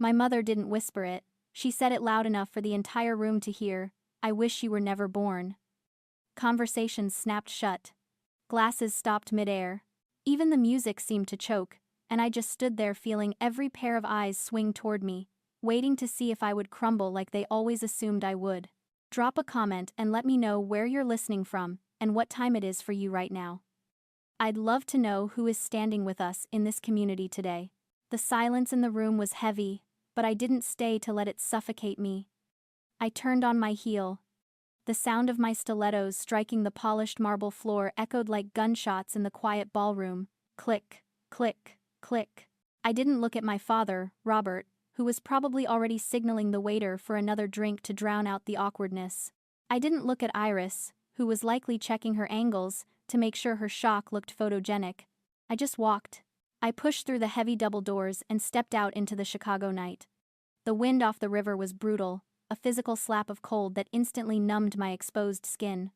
My mother didn't whisper it. She said it loud enough for the entire room to hear. I wish you were never born. Conversations snapped shut. Glasses stopped midair. Even the music seemed to choke, and I just stood there feeling every pair of eyes swing toward me, waiting to see if I would crumble like they always assumed I would. Drop a comment and let me know where you're listening from and what time it is for you right now. I'd love to know who is standing with us in this community today. The silence in the room was heavy, but I didn't stay to let it suffocate me. I turned on my heel. The sound of my stilettos striking the polished marble floor echoed like gunshots in the quiet ballroom. Click, click, click. I didn't look at my father, Robert, who was probably already signaling the waiter for another drink to drown out the awkwardness. I didn't look at Iris, who was likely checking her angles to make sure her shock looked photogenic. I just walked. I pushed through the heavy double doors and stepped out into the Chicago night. The wind off the river was brutal, a physical slap of cold that instantly numbed my exposed skin.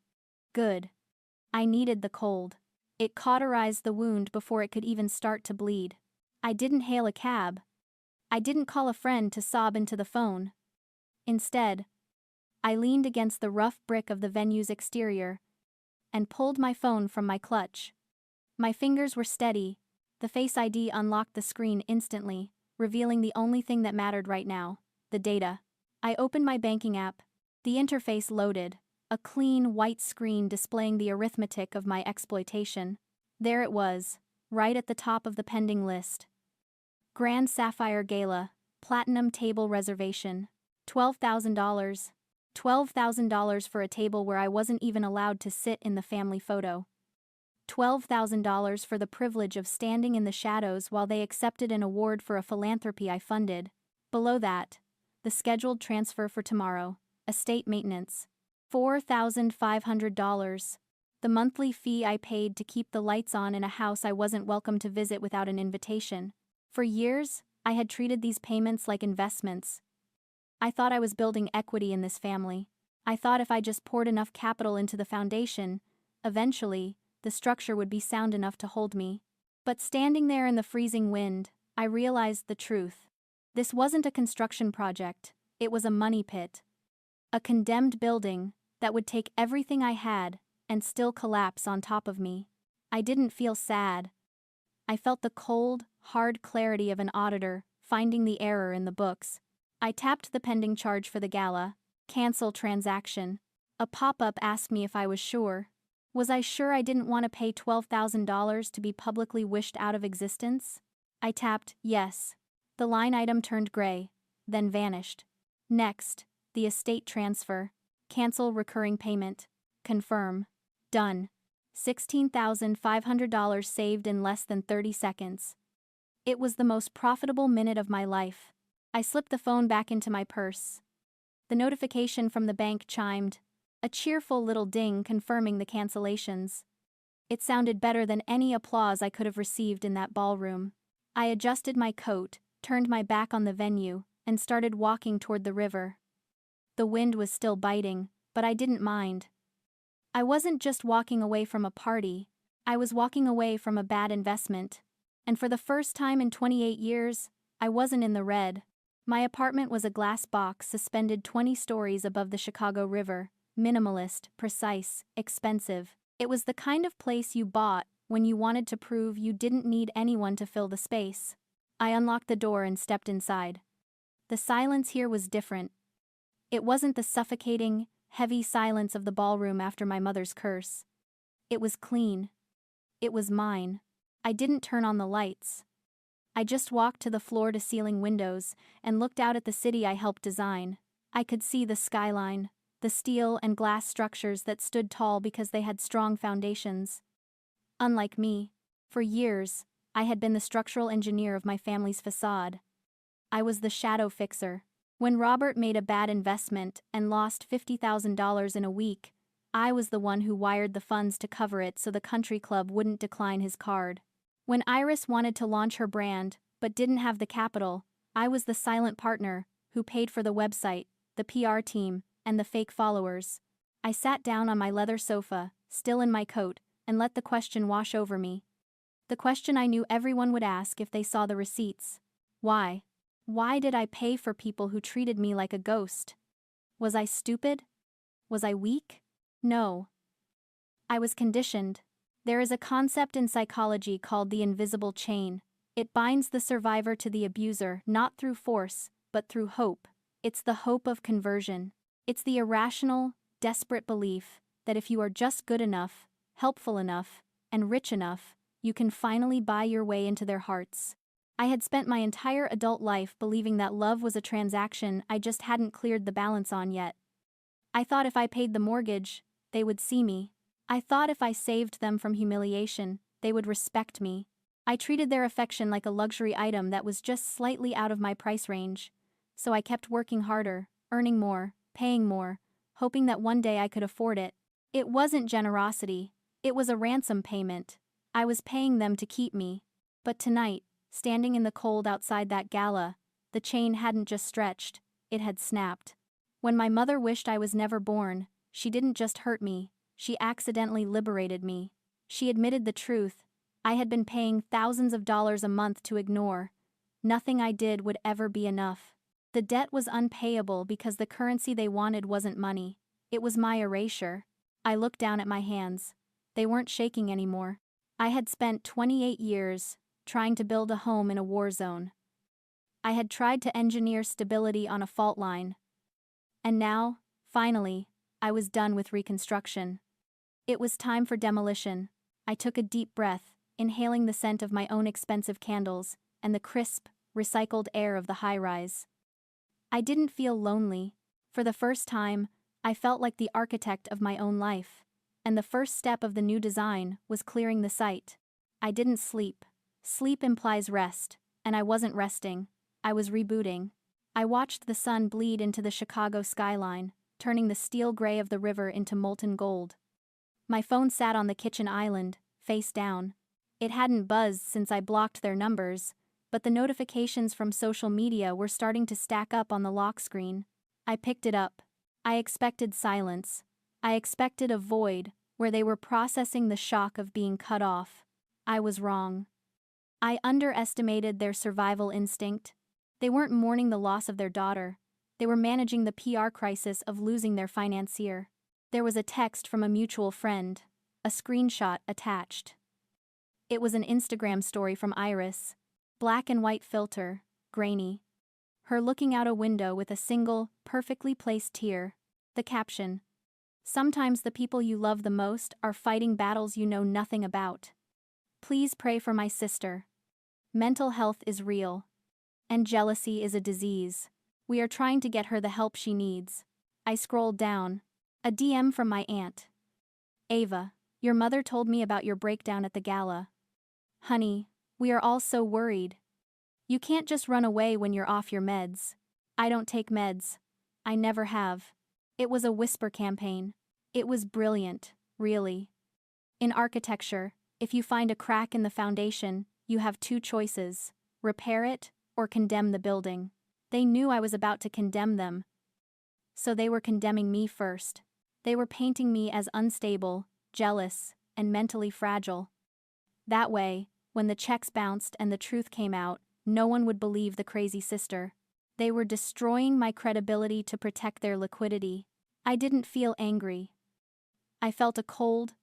Good. I needed the cold. It cauterized the wound before it could even start to bleed. I didn't hail a cab. I didn't call a friend to sob into the phone. Instead, I leaned against the rough brick of the venue's exterior and pulled my phone from my clutch. My fingers were steady. The Face ID unlocked the screen instantly, revealing the only thing that mattered right now, the data. I opened my banking app. The interface loaded, a clean, white screen displaying the arithmetic of my exploitation. There it was, right at the top of the pending list. Grand Sapphire Gala, Platinum Table Reservation. $12,000. $12,000 for a table where I wasn't even allowed to sit in the family photo. $12,000 for the privilege of standing in the shadows while they accepted an award for a philanthropy I funded. Below that, the scheduled transfer for tomorrow, estate maintenance. $4,500. The monthly fee I paid to keep the lights on in a house I wasn't welcome to visit without an invitation. For years, I had treated these payments like investments. I thought I was building equity in this family. I thought if I just poured enough capital into the foundation, eventually, the structure would be sound enough to hold me. But standing there in the freezing wind, I realized the truth. This wasn't a construction project, it was a money pit. A condemned building that would take everything I had and still collapse on top of me. I didn't feel sad. I felt the cold, hard clarity of an auditor finding the error in the books. I tapped the pending charge for the gala. Cancel transaction. A pop-up asked me if I was sure. Was I sure I didn't want to pay $12,000 to be publicly wished out of existence? I tapped yes. The line item turned gray, then vanished. Next, the estate transfer. Cancel recurring payment. Confirm. Done. $16,500 saved in less than 30 seconds. It was the most profitable minute of my life. I slipped the phone back into my purse. The notification from the bank chimed, a cheerful little ding confirming the cancellations. It sounded better than any applause I could have received in that ballroom. I adjusted my coat, turned my back on the venue, and started walking toward the river. The wind was still biting, but I didn't mind. I wasn't just walking away from a party, I was walking away from a bad investment. And for the first time in 28 years, I wasn't in the red. My apartment was a glass box suspended 20 stories above the Chicago River, minimalist, precise, expensive. It was the kind of place you bought when you wanted to prove you didn't need anyone to fill the space. I unlocked the door and stepped inside. The silence here was different. It wasn't the suffocating, heavy silence of the ballroom after my mother's curse. It was clean. It was mine. I didn't turn on the lights. I just walked to the floor-to-ceiling windows and looked out at the city I helped design. I could see the skyline, the steel and glass structures that stood tall because they had strong foundations. Unlike me, for years, I had been the structural engineer of my family's facade. I was the shadow fixer. When Robert made a bad investment and lost $50,000 in a week, I was the one who wired the funds to cover it so the country club wouldn't decline his card. When Iris wanted to launch her brand, but didn't have the capital, I was the silent partner who paid for the website, the PR team, and the fake followers. I sat down on my leather sofa, still in my coat, and let the question wash over me. The question I knew everyone would ask if they saw the receipts. Why? Why did I pay for people who treated me like a ghost? Was I stupid? Was I weak? No. I was conditioned. There is a concept in psychology called the invisible chain. It binds the survivor to the abuser not through force, but through hope. It's the hope of conversion. It's the irrational, desperate belief that if you are just good enough, helpful enough, and rich enough, you can finally buy your way into their hearts. I had spent my entire adult life believing that love was a transaction I just hadn't cleared the balance on yet. I thought if I paid the mortgage, they would see me. I thought if I saved them from humiliation, they would respect me. I treated their affection like a luxury item that was just slightly out of my price range. So I kept working harder, earning more, paying more, hoping that one day I could afford it. It wasn't generosity. It was a ransom payment. I was paying them to keep me. But tonight, standing in the cold outside that gala, the chain hadn't just stretched, it had snapped. When my mother wished I was never born, she didn't just hurt me, she accidentally liberated me. She admitted the truth. I had been paying thousands of dollars a month to ignore. Nothing I did would ever be enough. The debt was unpayable because the currency they wanted wasn't money. It was my erasure. I looked down at my hands. They weren't shaking anymore. I had spent 28 years trying to build a home in a war zone. I had tried to engineer stability on a fault line. And now, finally, I was done with reconstruction. It was time for demolition. I took a deep breath, inhaling the scent of my own expensive candles and the crisp, recycled air of the high-rise. I didn't feel lonely. For the first time, I felt like the architect of my own life. And the first step of the new design was clearing the site. I didn't sleep. Sleep implies rest, and I wasn't resting. I was rebooting. I watched the sun bleed into the Chicago skyline, turning the steel gray of the river into molten gold. My phone sat on the kitchen island, face down. It hadn't buzzed since I blocked their numbers, but the notifications from social media were starting to stack up on the lock screen. I picked it up. I expected silence. I expected a void where they were processing the shock of being cut off. I was wrong. I underestimated their survival instinct. They weren't mourning the loss of their daughter. They were managing the PR crisis of losing their financier. There was a text from a mutual friend, a screenshot attached. It was an Instagram story from Iris, black and white filter, grainy. Her looking out a window with a single, perfectly placed tear. The caption: "Sometimes the people you love the most are fighting battles you know nothing about. Please pray for my sister. Mental health is real. And jealousy is a disease. We are trying to get her the help she needs." I scrolled down. A DM from my aunt. "Ava, your mother told me about your breakdown at the gala. Honey, we are all so worried. You can't just run away when you're off your meds." I don't take meds. I never have. It was a whisper campaign. It was brilliant, really. In architecture, if you find a crack in the foundation, you have two choices: repair it or condemn the building. They knew I was about to condemn them. So they were condemning me first. They were painting me as unstable, jealous, and mentally fragile. That way, when the checks bounced and the truth came out, no one would believe the crazy sister. They were destroying my credibility to protect their liquidity. I didn't feel angry. I felt a cold,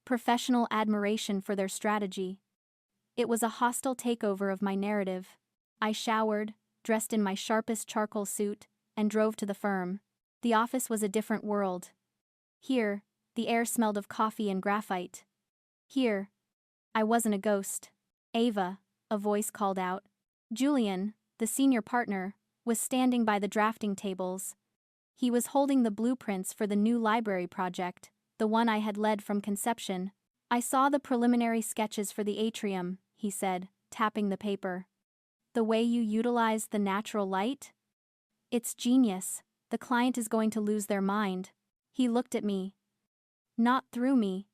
professional admiration for their strategy. It was a hostile takeover of my narrative. I showered, dressed in my sharpest charcoal suit, and drove to the firm. The office was a different world. Here, the air smelled of coffee and graphite. Here, I wasn't a ghost. "Ava," a voice called out. Julian, the senior partner, was standing by the drafting tables. He was holding the blueprints for the new library project, the one I had led from conception. "I saw the preliminary sketches for the atrium," he said, tapping the paper. "The way you utilized the natural light? It's genius. The client is going to lose their mind." He looked at me. Not through me.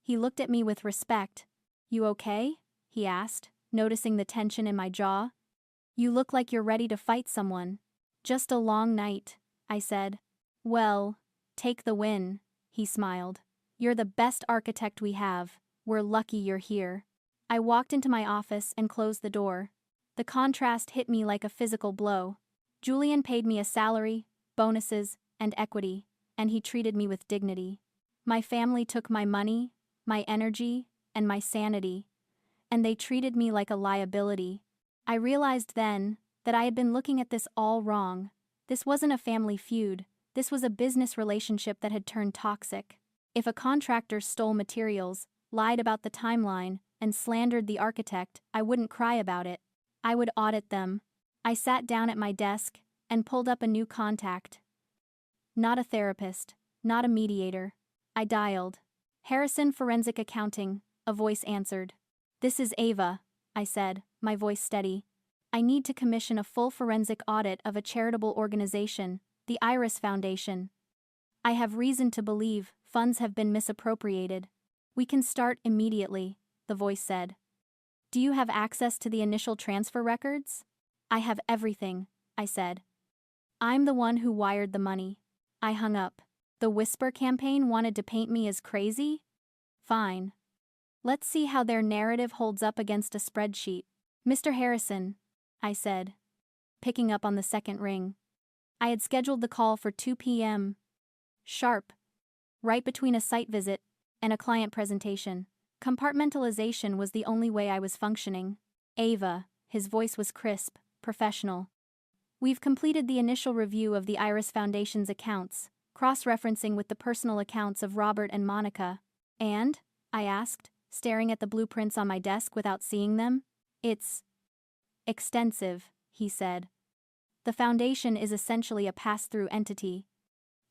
He looked at me with respect. "You okay?" he asked, noticing the tension in my jaw. "You look like you're ready to fight someone." "Just a long night," I said. "Well, take the win," he smiled. "You're the best architect we have. We're lucky you're here." I walked into my office and closed the door. The contrast hit me like a physical blow. Julian paid me a salary, bonuses, and equity, and he treated me with dignity. My family took my money, my energy, and my sanity, and they treated me like a liability. I realized then that I had been looking at this all wrong. This wasn't a family feud, this was a business relationship that had turned toxic. If a contractor stole materials, lied about the timeline, and slandered the architect, I wouldn't cry about it. I would audit them. I sat down at my desk and pulled up a new contact. Not a therapist, not a mediator. I dialed. Harrison Forensic Accounting, a voice answered. This is Ava, I said, my voice steady. I need to commission a full forensic audit of a charitable organization, the Iris Foundation. I have reason to believe funds have been misappropriated. We can start immediately, the voice said. Do you have access to the initial transfer records? I have everything, I said. I'm the one who wired the money. I hung up. The Whisper campaign wanted to paint me as crazy? Fine. Let's see how their narrative holds up against a spreadsheet. Mr. Harrison, I said, picking up on the second ring. I had scheduled the call for 2 p.m. sharp, right between a site visit and a client presentation. Compartmentalization was the only way I was functioning. Ava, his voice was crisp, professional. We've completed the initial review of the Iris Foundation's accounts, cross-referencing with the personal accounts of Robert and Monica. And? I asked, staring at the blueprints on my desk without seeing them. It's extensive, he said. The foundation is essentially a pass-through entity.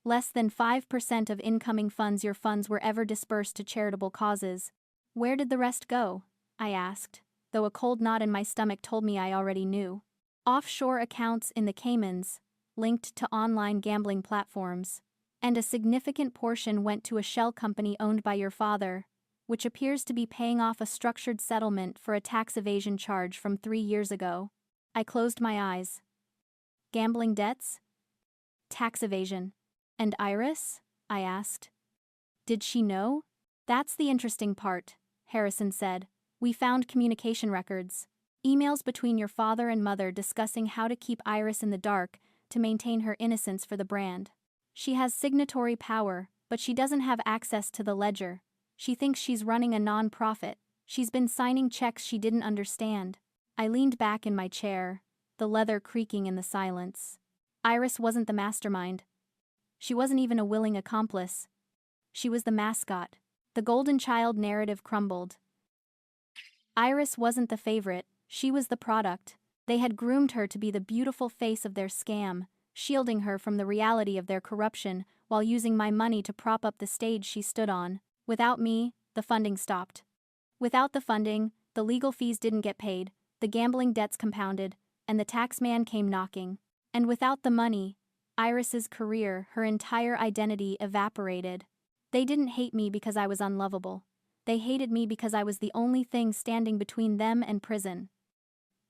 Less than 5% of incoming your funds were ever dispersed to charitable causes. Where did the rest go? I asked, though a cold knot in my stomach told me I already knew. Offshore accounts in the Caymans, linked to online gambling platforms. And a significant portion went to a shell company owned by your father, which appears to be paying off a structured settlement for a tax evasion charge from 3 years ago. I closed my eyes. Gambling debts? Tax evasion. And Iris? I asked. Did she know? That's the interesting part, Harrison said. We found communication records. Emails between your father and mother discussing how to keep Iris in the dark to maintain her innocence for the brand. She has signatory power, but she doesn't have access to the ledger. She thinks she's running a non-profit. She's been signing checks she didn't understand. I leaned back in my chair, the leather creaking in the silence. Iris wasn't the mastermind. She wasn't even a willing accomplice. She was the mascot. The golden child narrative crumbled. Iris wasn't the favorite, she was the product. They had groomed her to be the beautiful face of their scam, shielding her from the reality of their corruption while using my money to prop up the stage she stood on. Without me, the funding stopped. Without the funding, the legal fees didn't get paid, the gambling debts compounded, and the tax man came knocking. And without the money, Iris's career, her entire identity evaporated. They didn't hate me because I was unlovable. They hated me because I was the only thing standing between them and prison.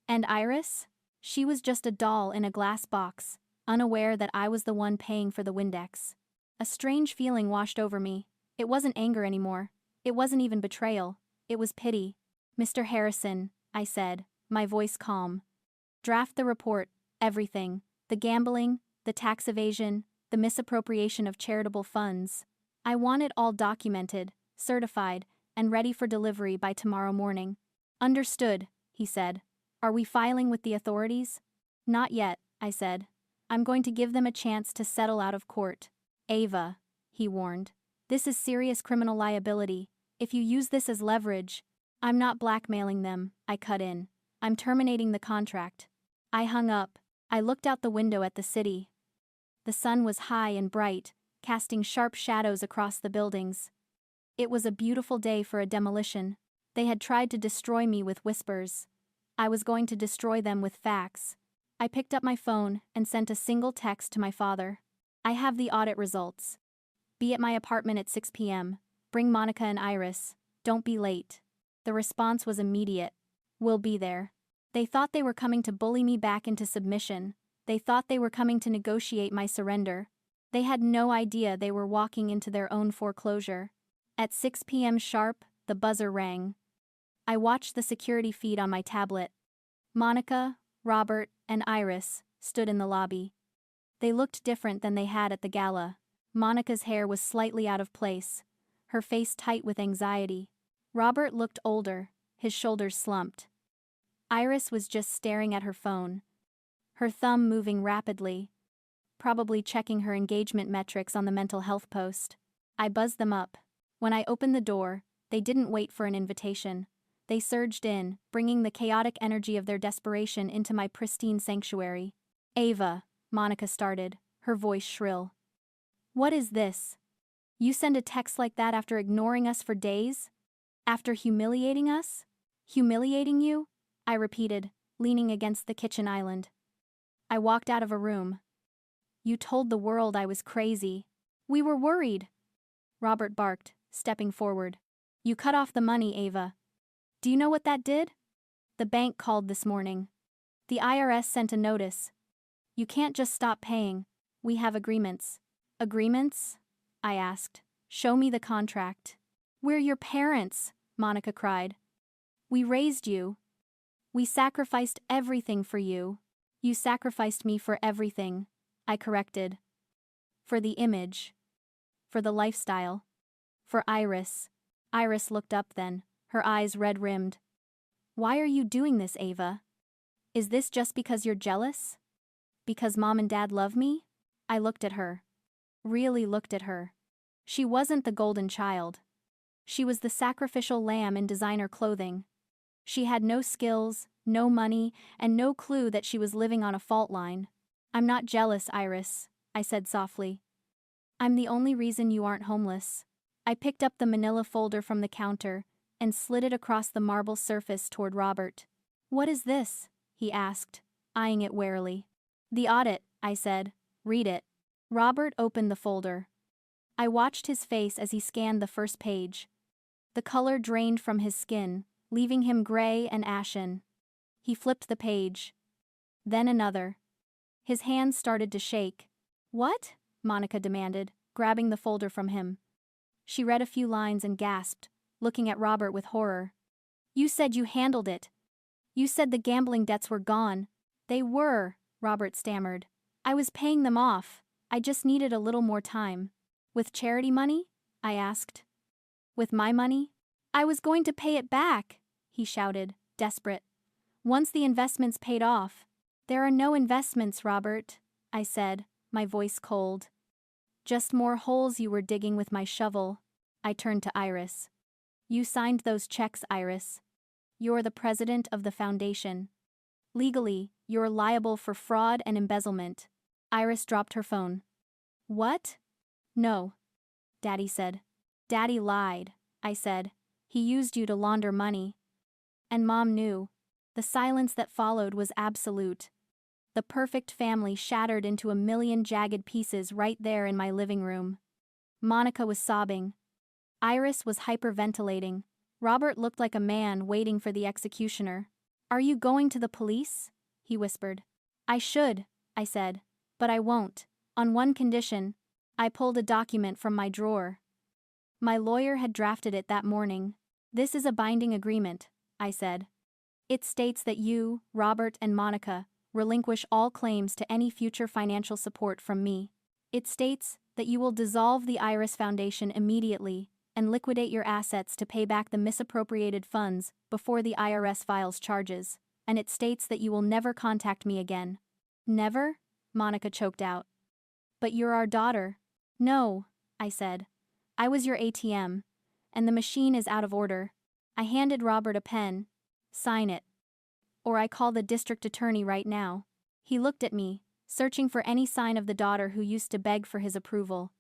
And Iris? She was just a doll in a glass box, unaware that I was the one paying for the Windex. A strange feeling washed over me. It wasn't anger anymore. It wasn't even betrayal. It was pity. Mr. Harrison, I said, my voice calm. Draft the report, everything. The gambling, the tax evasion, the misappropriation of charitable funds. I want it all documented, certified, and ready for delivery by tomorrow morning. Understood, he said. Are we filing with the authorities? Not yet, I said. I'm going to give them a chance to settle out of court. Ava, he warned. This is serious criminal liability. If you use this as leverage, I'm not blackmailing them, I cut in. I'm terminating the contract. I hung up. I looked out the window at the city. The sun was high and bright, casting sharp shadows across the buildings. It was a beautiful day for a demolition. They had tried to destroy me with whispers. I was going to destroy them with facts. I picked up my phone and sent a single text to my father. I have the audit results. Be at my apartment at 6 p.m. Bring Monica and Iris. Don't be late. The response was immediate. We'll be there. They thought they were coming to bully me back into submission. They thought they were coming to negotiate my surrender. They had no idea they were walking into their own foreclosure. At 6 p.m. sharp, the buzzer rang. I watched the security feed on my tablet. Monica, Robert, and Iris stood in the lobby. They looked different than they had at the gala. Monica's hair was slightly out of place, her face tight with anxiety. Robert looked older, his shoulders slumped. Iris was just staring at her phone, her thumb moving rapidly, probably checking her engagement metrics on the mental health post. I buzzed them up. When I opened the door, they didn't wait for an invitation. They surged in, bringing the chaotic energy of their desperation into my pristine sanctuary. Ava, Monica started, her voice shrill. What is this? You send a text like that after ignoring us for days? After humiliating us? Humiliating you? I repeated, leaning against the kitchen island. I walked out of a room. You told the world I was crazy. We were worried. Robert barked, stepping forward. You cut off the money, Ava. Do you know what that did? The bank called this morning. The IRS sent a notice. You can't just stop paying. We have agreements. Agreements? I asked. Show me the contract. We're your parents, Monica cried. We raised you. We sacrificed everything for you. You sacrificed me for everything, I corrected. For the image. For the lifestyle. For Iris. Iris looked up then, her eyes red-rimmed. Why are you doing this, Ava? Is this just because you're jealous? Because Mom and Dad love me? I looked at her. Really looked at her. She wasn't the golden child. She was the sacrificial lamb in designer clothing. She had no skills, no money, and no clue that she was living on a fault line. I'm not jealous, Iris, I said softly. I'm the only reason you aren't homeless. I picked up the manila folder from the counter and slid it across the marble surface toward Robert. What is this? He asked, eyeing it warily. The audit, I said. Read it. Robert opened the folder. I watched his face as he scanned the first page. The color drained from his skin, leaving him gray and ashen. He flipped the page. Then another. His hands started to shake. What? Monica demanded, grabbing the folder from him. She read a few lines and gasped, looking at Robert with horror. You said you handled it. You said the gambling debts were gone. They were, Robert stammered. I was paying them off. I just needed a little more time. With charity money? I asked. With my money? I was going to pay it back, he shouted, desperate. Once the investments paid off. There are no investments, Robert, I said, my voice cold. Just more holes you were digging with my shovel. I turned to Iris. You signed those checks, Iris. You're the president of the foundation. Legally, you're liable for fraud and embezzlement. Iris dropped her phone. What? No. Daddy said. Daddy lied, I said. He used you to launder money. And Mom knew. The silence that followed was absolute. The perfect family shattered into a million jagged pieces right there in my living room. Monica was sobbing. Iris was hyperventilating. Robert looked like a man waiting for the executioner. Are you going to the police? He whispered. I should, I said. But I won't. On one condition. I pulled a document from my drawer. My lawyer had drafted it that morning. This is a binding agreement, I said. It states that you, Robert, and Monica relinquish all claims to any future financial support from me. It states that you will dissolve the Iris Foundation immediately and liquidate your assets to pay back the misappropriated funds before the IRS files charges, and it states that you will never contact me again. Never? Monica choked out. But you're our daughter. No, I said. I was your ATM, and the machine is out of order. I handed Robert a pen. Sign it. Or I call the district attorney right now. He looked at me, searching for any sign of the daughter who used to beg for his approval.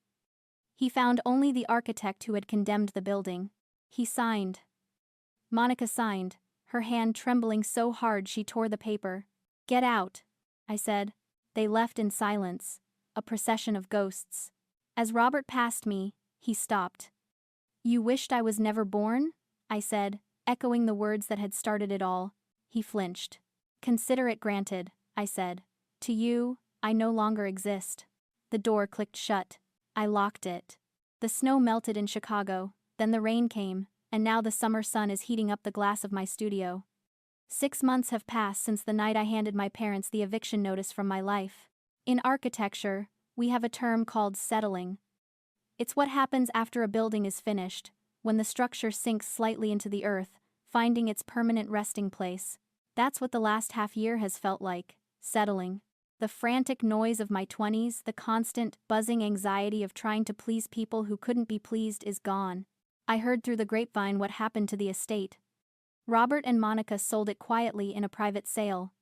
He found only the architect who had condemned the building. He signed. Monica signed, her hand trembling so hard she tore the paper. Get out, I said. They left in silence, a procession of ghosts. As Robert passed me, he stopped. You wished I was never born? I said, echoing the words that had started it all. He flinched. Consider it granted, I said. To you, I no longer exist. The door clicked shut. I locked it. The snow melted in Chicago, then the rain came, and now the summer sun is heating up the glass of my studio. 6 months have passed since the night I handed my parents the eviction notice from my life. In architecture, we have a term called settling. It's what happens after a building is finished, when the structure sinks slightly into the earth, finding its permanent resting place. That's what the last half year has felt like, settling. The frantic noise of my 20s, the constant, buzzing anxiety of trying to please people who couldn't be pleased is gone. I heard through the grapevine what happened to the estate. Robert and Monica sold it quietly in a private sale.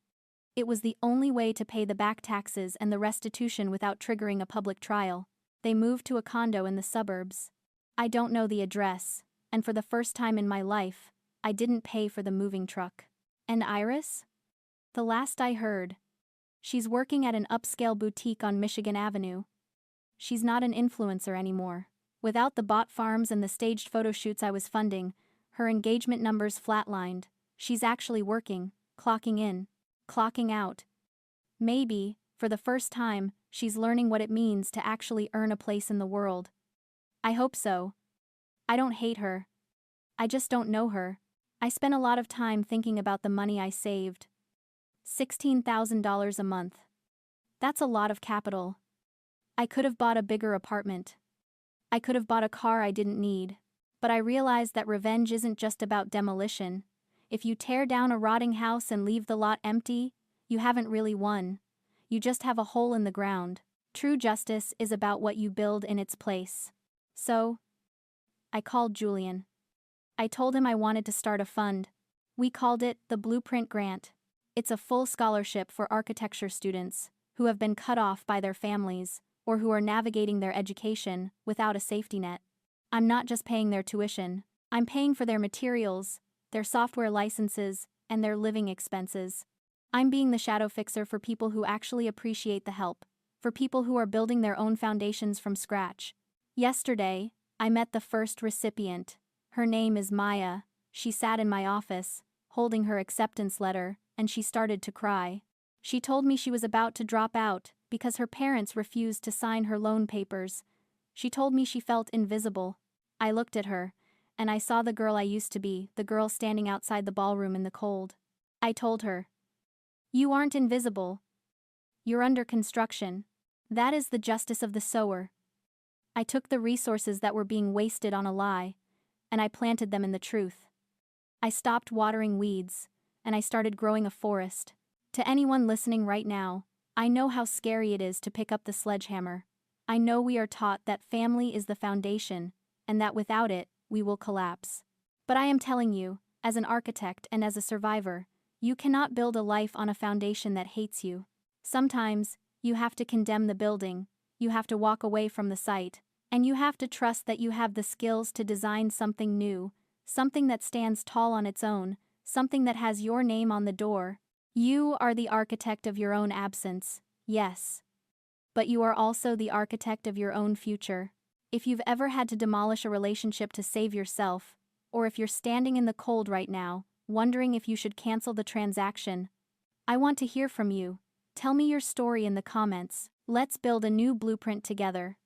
It was the only way to pay the back taxes and the restitution without triggering a public trial. They moved to a condo in the suburbs. I don't know the address, and for the first time in my life, I didn't pay for the moving truck. And Iris? The last I heard, she's working at an upscale boutique on Michigan Avenue. She's not an influencer anymore. Without the bot farms and the staged photo shoots I was funding, her engagement numbers flatlined. She's actually working, clocking in, clocking out. Maybe, for the first time, she's learning what it means to actually earn a place in the world. I hope so. I don't hate her. I just don't know her. I spent a lot of time thinking about the money I saved. $16,000 a month. That's a lot of capital. I could have bought a bigger apartment. I could have bought a car I didn't need. But I realized that revenge isn't just about demolition. If you tear down a rotting house and leave the lot empty, you haven't really won. You just have a hole in the ground. True justice is about what you build in its place. So, I called Julian. I told him I wanted to start a fund. We called it the Blueprint Grant. It's a full scholarship for architecture students who have been cut off by their families or who are navigating their education without a safety net. I'm not just paying their tuition, I'm paying for their materials, their software licenses, and their living expenses. I'm being the shadow fixer for people who actually appreciate the help, for people who are building their own foundations from scratch. Yesterday, I met the first recipient. Her name is Maya. She sat in my office, holding her acceptance letter, and she started to cry. She told me she was about to drop out because her parents refused to sign her loan papers. She told me she felt invisible. I looked at her, and I saw the girl I used to be, the girl standing outside the ballroom in the cold. I told her, "You aren't invisible. You're under construction. That is the justice of the sower." I took the resources that were being wasted on a lie, and I planted them in the truth. I stopped watering weeds, and I started growing a forest. To anyone listening right now, I know how scary it is to pick up the sledgehammer. I know we are taught that family is the foundation, and that without it, we will collapse. But I am telling you, as an architect and as a survivor, you cannot build a life on a foundation that hates you. Sometimes, you have to condemn the building, you have to walk away from the site, and you have to trust that you have the skills to design something new, something that stands tall on its own, something that has your name on the door. You are the architect of your own absence, yes. But you are also the architect of your own future. If you've ever had to demolish a relationship to save yourself, or if you're standing in the cold right now, wondering if you should cancel the transaction, I want to hear from you. Tell me your story in the comments. Let's build a new blueprint together.